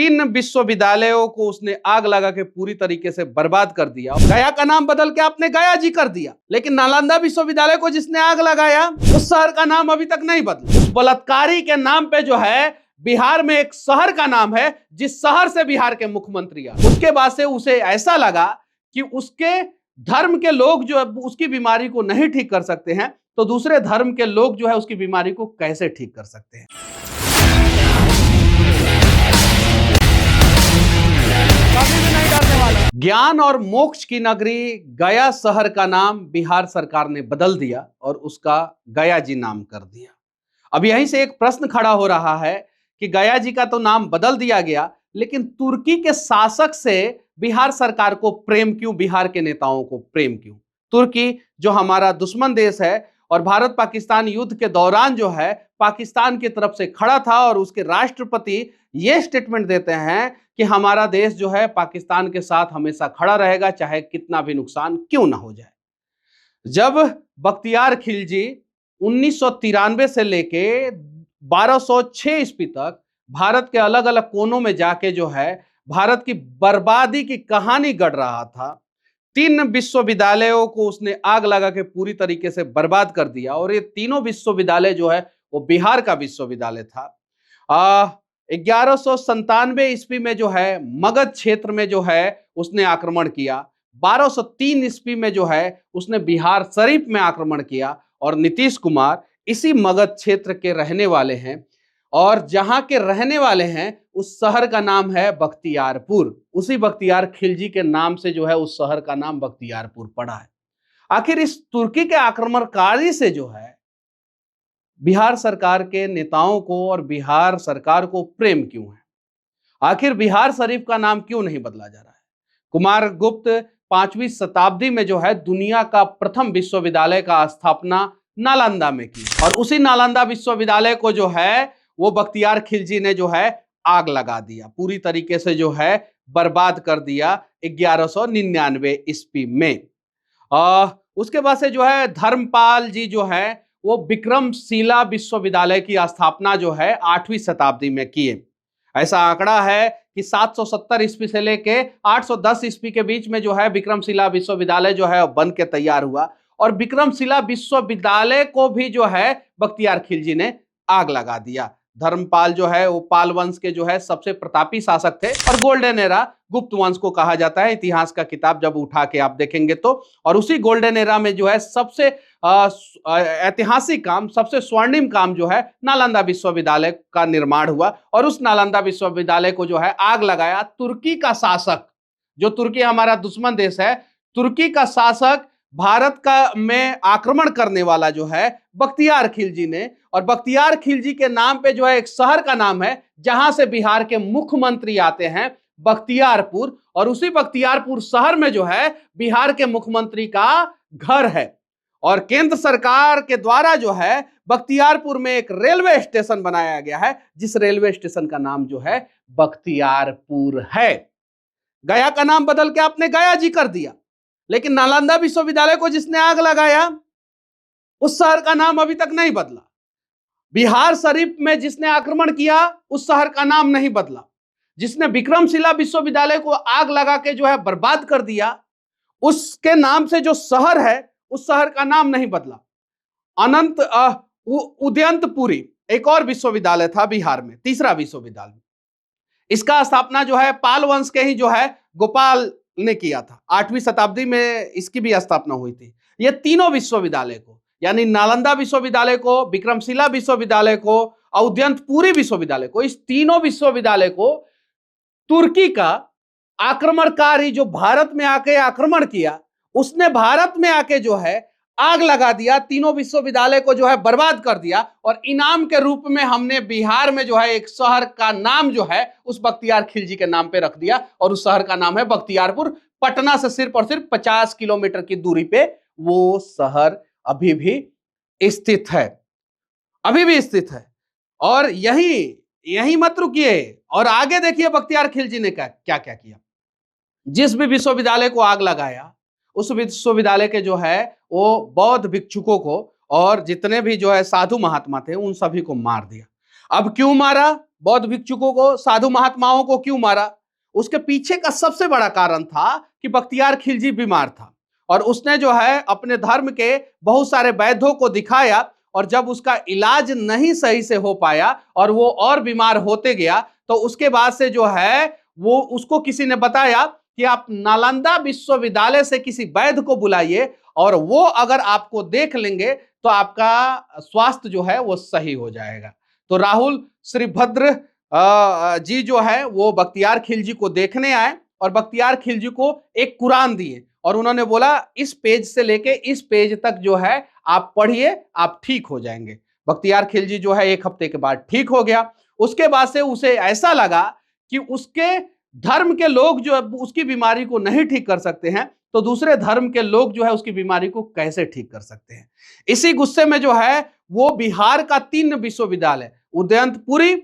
3 विश्वविद्यालयों को उसने आग लगा के पूरी तरीके से बर्बाद कर दिया। गया का नाम बदल के आपने गया जी कर दिया, लेकिन नालंदा विश्वविद्यालय को जिसने आग लगाया उस शहर का नाम अभी तक नहीं बदला। उस बलात्कारी के नाम पे जो है बिहार में एक शहर का नाम है, जिस शहर से बिहार के मुख्यमंत्री आए। उसके बाद से उसे ऐसा लगा कि उसके धर्म के लोग जो उसकी बीमारी को नहीं ठीक कर सकते हैं, तो दूसरे धर्म के लोग जो है उसकी बीमारी को कैसे ठीक कर सकते हैं। ज्ञान और मोक्ष की नगरी गया शहर का नाम बिहार सरकार ने बदल दिया और उसका गया जी नाम कर दिया। अब यहीं से एक प्रश्न खड़ा हो रहा है कि गया जी का तो नाम बदल दिया गया, लेकिन तुर्की के शासक से बिहार सरकार को प्रेम क्यों, बिहार के नेताओं को प्रेम क्यों? तुर्की जो हमारा दुश्मन देश है और भारत पाकिस्तान युद्ध के दौरान जो है पाकिस्तान की तरफ से खड़ा था, और उसके राष्ट्रपति ये स्टेटमेंट देते हैं कि हमारा देश जो है पाकिस्तान के साथ हमेशा खड़ा रहेगा, चाहे कितना भी नुकसान क्यों ना हो जाए। जब बख्तियार खिलजी 1993 से लेके 1206 ईस्वी तक भारत के अलग अलग कोनों में जाके जो है भारत की बर्बादी की कहानी गढ़ रहा था, 3 विश्वविद्यालयों को उसने आग लगा के पूरी तरीके से बर्बाद कर दिया। और ये तीनों विश्वविद्यालय जो है वो बिहार का विश्वविद्यालय था। 1197 ईस्वी में जो है मगध क्षेत्र में जो है उसने आक्रमण किया। 1203 ईस्वी में जो है उसने बिहार शरीफ में आक्रमण किया, और नीतीश कुमार इसी मगध क्षेत्र के रहने वाले हैं, और जहां के रहने वाले हैं उस शहर का नाम है बख्तियारपुर। उसी बख्तियार खिलजी के नाम से जो है उस शहर का नाम बख्तियारपुर पड़ा है। आखिर इस तुर्की के आक्रमणकारी से जो है बिहार सरकार के नेताओं को और बिहार सरकार को प्रेम क्यों है? आखिर बिहार शरीफ का नाम क्यों नहीं बदला जा रहा है? कुमार गुप्त 5वीं शताब्दी में जो है दुनिया का प्रथम विश्वविद्यालय का स्थापना नालंदा में की, और उसी नालंदा विश्वविद्यालय को जो है वो बख्तियार खिलजी ने जो है आग लगा दिया, पूरी तरीके से जो है बर्बाद कर दिया 1199 ईस्वी में। उसके बाद से जो है धर्मपाल जी जो है वो विक्रमशिला विश्वविद्यालय की स्थापना जो है 8वीं शताब्दी में किए। ऐसा आंकड़ा है कि 770 ईस्वी से लेके 810 ईस्वी के बीच में जो है विक्रमशिला विश्वविद्यालय जो है बन के तैयार हुआ, और विक्रमशिला विश्वविद्यालय को भी जो है बख्तियार खिलजी ने आग लगा दिया। धर्मपाल जो है वो पाल वंश के जो है सबसे प्रतापी शासक थे, और गोल्डन एरा गुप्त वंश को कहा जाता है। इतिहास का किताब जब उठा के आप देखेंगे तो, और उसी गोल्डन एरा में जो है सबसे ऐतिहासिक काम, सबसे स्वर्णिम काम जो है नालंदा विश्वविद्यालय का निर्माण हुआ, और उस नालंदा विश्वविद्यालय को जो है आग लगाया तुर्की का शासक, जो तुर्की हमारा दुश्मन देश है, तुर्की का शासक भारत का में आक्रमण करने वाला जो है बख्तियार खिलजी ने। और बख्तियार खिलजी के नाम पे जो है एक शहर का नाम है जहां से बिहार के मुख्यमंत्री आते हैं, बख्तियारपुर, और उसी बख्तियारपुर शहर में जो है बिहार के मुख्यमंत्री का घर है। और केंद्र सरकार के द्वारा जो है बख्तियारपुर में एक रेलवे स्टेशन बनाया गया है, जिस रेलवे स्टेशन का नाम जो है बख्तियारपुर है। गया का नाम बदल के आपने गया जी कर दिया, लेकिन नालंदा विश्वविद्यालय को जिसने आग लगाया उस शहर का नाम अभी तक नहीं बदला। बिहार शरीफ में जिसने आक्रमण किया उस शहर का नाम नहीं बदला। जिसने विक्रमशिला विश्वविद्यालय को आग लगा के जो है बर्बाद कर दिया, उसके नाम से जो शहर है उस शहर का नाम नहीं बदला। उदयंतपुरी एक और विश्वविद्यालय था बिहार में, तीसरा विश्वविद्यालय। इसका स्थापना जो है पाल वंश के ही जो है गोपाल ने किया था। 8वीं शताब्दी में इसकी भी स्थापना हुई थी। ये तीनों विश्वविद्यालय को, यानी नालंदा विश्वविद्यालय को, विक्रमशिला विश्वविद्यालय को, उदयंतपुरी विश्वविद्यालय को, इस तीनों विश्वविद्यालय को तुर्की का आक्रमणकारी जो भारत में आके आक्रमण किया, उसने भारत में आके जो है आग लगा दिया, तीनों विश्वविद्यालय को जो है बर्बाद कर दिया। और इनाम के रूप में हमने बिहार में जो है एक शहर का नाम जो है उस बख्तियार खिलजी के नाम पे रख दिया, और उस शहर का नाम है बख्तियारपुर। पटना से सिर्फ और सिर्फ 50 किलोमीटर की दूरी पे वो शहर अभी भी स्थित है, अभी भी स्थित है। और यही मत रुकिए, और आगे देखिए बख्तियार खिलजी ने क्या क्या किया। जिस भी विश्वविद्यालय को आग लगाया उस विश्वविद्यालय के जो है वो बौद्ध भिक्षुकों को और जितने भी जो है साधु महात्मा थे उन सभी को मार दिया। अब क्यों मारा? बौद्ध भिक्षुकों को, साधु महात्माओं को क्यों मारा? उसके पीछे का सबसे बड़ा कारण था कि बख्तियार खिलजी बीमार था और उसने जो है अपने धर्म के बहुत सारे वैद्यों को दिखाया और जब उसका इलाज नहीं सही से हो पाया और वो और बीमार होते गया तो उसके बाद से जो है वो उसको किसी ने बताया कि आप नालंदा विश्वविद्यालय से किसी वैद्य को बुलाइए और वो अगर आपको देख लेंगे तो आपका स्वास्थ्य जो है वो सही हो जाएगा। तो राहुल श्रीभद्र जी जो है वो बख्तियार खिलजी को देखने आए और बख्तियार खिलजी को एक कुरान दिए और उन्होंने बोला इस पेज से लेके इस पेज तक जो है आप पढ़िए, आप ठीक हो जाएंगे। बख्तियार खिलजी जो है 1 हफ्ते के बाद ठीक हो गया। उसके बाद से उसे ऐसा लगा कि उसके धर्म के लोग जो है उसकी बीमारी को नहीं ठीक कर सकते हैं तो दूसरे धर्म के लोग जो है उसकी बीमारी को कैसे ठीक कर सकते हैं। इसी गुस्से में जो है वो बिहार का 3 विश्वविद्यालय, उदयंतपुरी,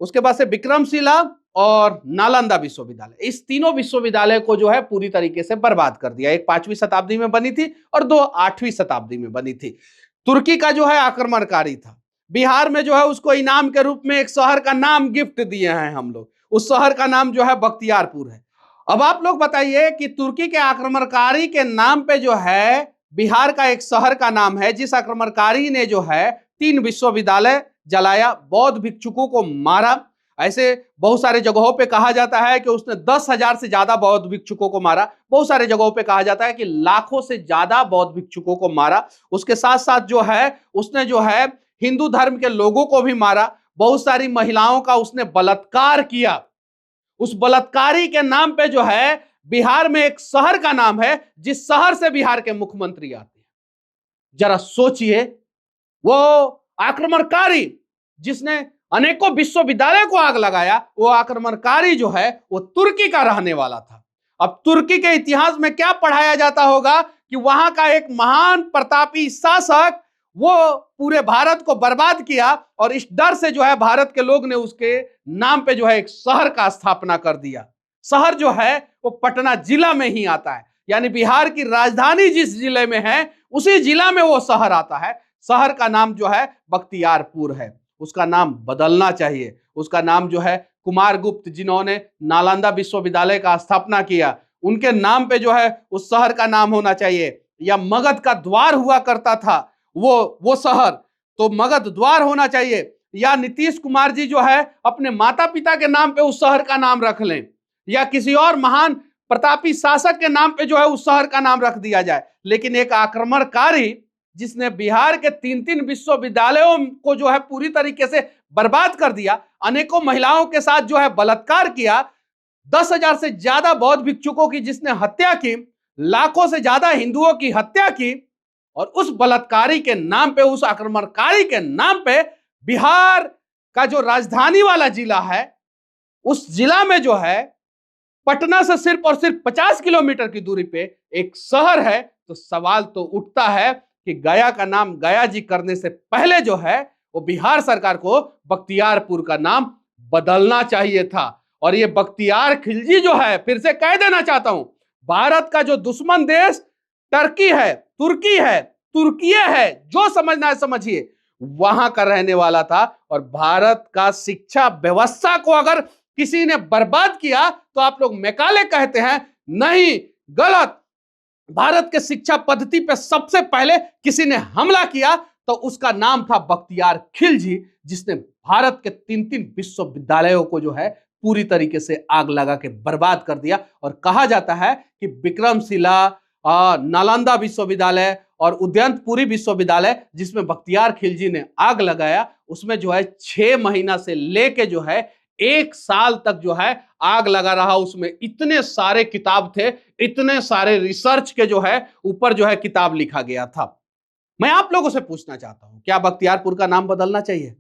उसके बाद से विक्रमशिला और नालंदा विश्वविद्यालय, इस तीनों विश्वविद्यालय को जो है पूरी तरीके से बर्बाद कर दिया। एक 5वीं शताब्दी में बनी थी और 2 8वीं शताब्दी में बनी थी। तुर्की का जो है आक्रमणकारी था। बिहार में जो है उसको इनाम के रूप में एक शहर का नाम गिफ्ट दिए हैं हम लोग, उस शहर का नाम जो है बख्तियारपुर है। अब आप लोग बताइए कि तुर्की के आक्रमणकारी के नाम पे जो है बिहार का एक शहर का नाम है, जिस आक्रमणकारी ने जो है 3 विश्वविद्यालय जलाया, बौद्ध भिक्षुकों को मारा। ऐसे बहुत सारे जगहों पे कहा जाता है कि उसने 10,000 से ज्यादा बौद्ध भिक्षुकों को मारा। बहुत सारे जगहों पे कहा जाता है कि लाखों से ज्यादा बौद्ध भिक्षुकों को मारा। उसके साथ साथ जो है उसने जो है हिंदू धर्म के लोगों को भी मारा। बहुत सारी महिलाओं का उसने बलात्कार किया। उस बलात्कारी के नाम पे जो है बिहार में एक शहर का नाम है, जिस शहर से बिहार के मुख्यमंत्री आते हैं। जरा सोचिए, वो आक्रमणकारी जिसने अनेकों विश्वविद्यालय को आग लगाया, वो आक्रमणकारी जो है वो तुर्की का रहने वाला था। अब तुर्की के इतिहास में क्या पढ़ाया जाता होगा कि वहां का एक महान प्रतापी शासक वो पूरे भारत को बर्बाद किया और इस डर से जो है भारत के लोग ने उसके नाम पे जो है एक शहर का स्थापना कर दिया। शहर जो है वो पटना जिला में ही आता है, यानी बिहार की राजधानी जिस जिले में है उसी जिला में वो शहर आता है। शहर का नाम जो है बख्तियारपुर है। उसका नाम बदलना चाहिए। उसका नाम जो है कुमारगुप्त, जिन्होंने नालंदा विश्वविद्यालय का स्थापना किया, उनके नाम पे जो है उस शहर का नाम होना चाहिए। या मगध का द्वार हुआ करता था वो शहर, तो मगध द्वार होना चाहिए। या नीतीश कुमार जी जो है अपने माता पिता के नाम पे उस शहर का नाम रख लें, या किसी और महान प्रतापी शासक के नाम पे जो है उस शहर का नाम रख दिया जाए। लेकिन एक आक्रमणकारी जिसने बिहार के 3 विश्वविद्यालयों को जो है पूरी तरीके से बर्बाद कर दिया, अनेकों महिलाओं के साथ जो है बलात्कार किया, 10,000 से ज्यादा बौद्ध भिक्षुकों की जिसने हत्या की, लाखों से ज्यादा हिंदुओं की हत्या की, और उस बलात्कारी के नाम पे, उस आक्रमणकारी के नाम पे बिहार का जो राजधानी वाला जिला है, उस जिला में जो है पटना से सिर्फ और सिर्फ 50 किलोमीटर की दूरी पे एक शहर है। तो सवाल तो उठता है कि गया का नाम गया जी करने से पहले जो है वो बिहार सरकार को बख्तियारपुर का नाम बदलना चाहिए था। और ये बख्तियार खिलजी जो है, फिर से कह देना चाहता हूं, भारत का जो दुश्मन देश तुर्की है, तुर्किया है, जो समझना है समझिए, वहां का रहने वाला था। और भारत का शिक्षा व्यवस्था को अगर किसी ने बर्बाद किया तो आप लोग मैकाले कहते हैं, नहीं, गलत। भारत के शिक्षा पद्धति पे सबसे पहले किसी ने हमला किया तो उसका नाम था बख्तियार खिलजी, जिसने भारत के 3 विश्वविद्यालयों को जो है पूरी तरीके से आग लगा के बर्बाद कर दिया। और कहा जाता है कि विक्रमशिला, नालंदा विश्वविद्यालय और उदयंतपुरी विश्वविद्यालय जिसमें बख्तियार खिलजी ने आग लगाया, उसमें जो है 6 महीना से लेके जो है 1 साल तक जो है आग लगा रहा। उसमें इतने सारे किताब थे, इतने सारे रिसर्च के जो है ऊपर जो है किताब लिखा गया था। मैं आप लोगों से पूछना चाहता हूं, क्या बख्तियारपुर का नाम बदलना चाहिए?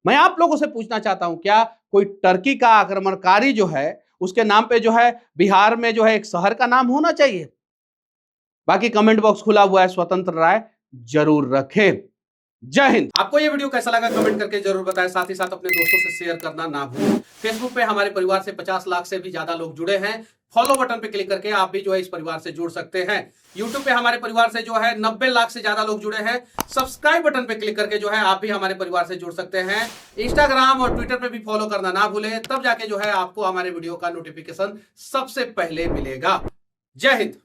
मैं आप लोगों से पूछना चाहता हूं, क्या कोई टर्की का आक्रमणकारी जो है उसके नाम पे जो है बिहार में जो है एक शहर का नाम होना चाहिए? बाकी कमेंट बॉक्स खुला हुआ है, स्वतंत्र राय जरूर रखें। जय हिंद। आपको ये वीडियो कैसा लगा कमेंट करके जरूर बताएं। साथ ही साथ अपने दोस्तों से शेयर करना ना भूलें। फेसबुक पे हमारे परिवार से 50 लाख से भी ज्यादा लोग जुड़े हैं। फॉलो बटन पे क्लिक करके आप भी जो है इस परिवार से जुड़ सकते हैं। यूट्यूब पे हमारे परिवार से जो है 90 लाख से ज्यादा लोग जुड़े हैं। सब्सक्राइब बटन पे क्लिक करके जो है आप भी हमारे परिवार से जुड़ सकते हैं। इंस्टाग्राम और ट्विटर पे भी फॉलो करना ना भूलें, तब जाके जो है आपको हमारे वीडियो का नोटिफिकेशन सबसे पहले मिलेगा। जय हिंद।